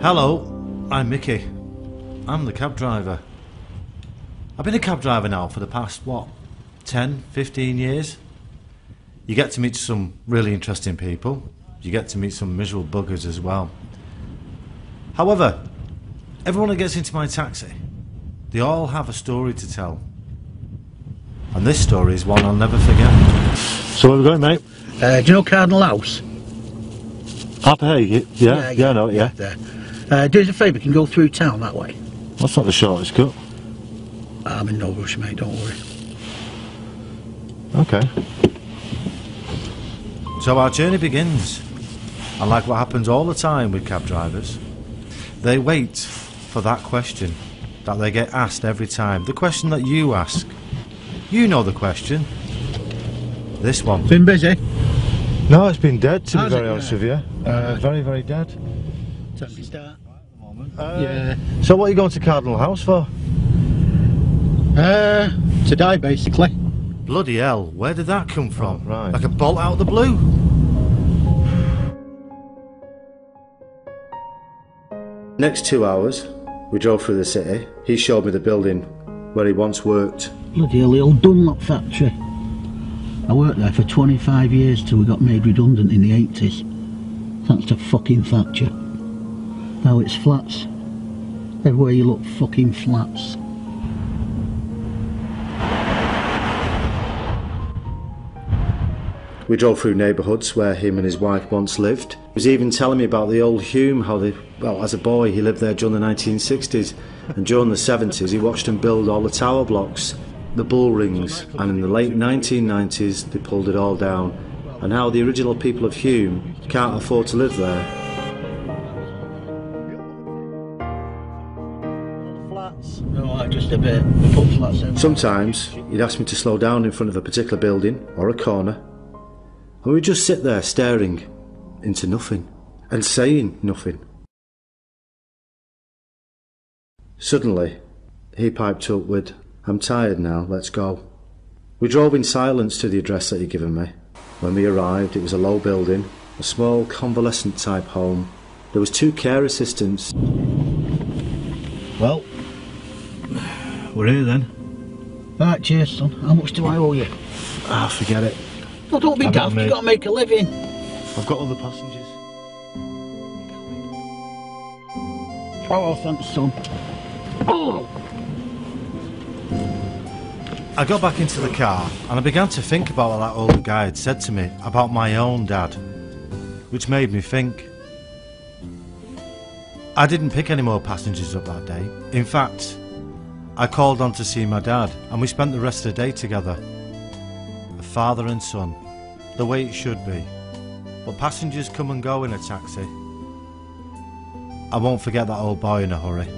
Hello, I'm Mickey. I'm the cab driver. I've been a cab driver now for the past, 10, 15 years? You get to meet some really interesting people. You get to meet some miserable buggers as well. However, everyone that gets into my taxi, they all have a story to tell. And this story is one I'll never forget. So where are we going, mate? Do you know Cardinal House? Up here, yeah, I know it, yeah. There. Do us a favour, can you go through town that way? That's not the shortest cut. I'm in no rush, mate, don't worry. Okay. So our journey begins. And like what happens all the time with cab drivers, they wait for that question that they get asked every time. The question that you ask. You know the question. This one. Been busy? No, it's been dead, to be Has very it? honest with you. Very, very dead. Time to start. Yeah. So what are you going to Cardinal House for? To die, basically. Bloody hell, where did that come from? Oh, right. Like a bolt out of the blue. Next 2 hours, we drove through the city. He showed me the building where he once worked. Bloody hell, the old Dunlop factory. I worked there for 25 years till we got made redundant in the 80s. Thanks to fucking Thatcher. Now it's flats. Everywhere you look, fucking flats. We drove through neighbourhoods where him and his wife once lived. He was even telling me about the old Hume, how they, well, as a boy he lived there during the 1960s, and during the 70s he watched them build all the tower blocks, the bull rings, and in the late 1990s they pulled it all down, and how the original people of Hume can't afford to live there. Flats? No, just a bit. We put flats in. Sometimes he'd ask me to slow down in front of a particular building or a corner, and we'd just sit there staring into nothing and saying nothing. Suddenly, he piped up with, "I'm tired now, let's go." We drove in silence to the address that he'd given me. When we arrived, it was a low building, a small convalescent type home. There was 2 care assistants. Well, We're here then. right, cheers, son. How much do I owe you? Forget it. No, don't be daft, you've got to make a living. I've got other passengers. Oh, thanks, son. Oh! I got back into the car and I began to think about what that old guy had said to me about my own dad, which made me think. I didn't pick any more passengers up that day. In fact, I called on to see my dad and we spent the rest of the day together. A father and son, the way it should be. But passengers come and go in a taxi. I won't forget that old boy in a hurry.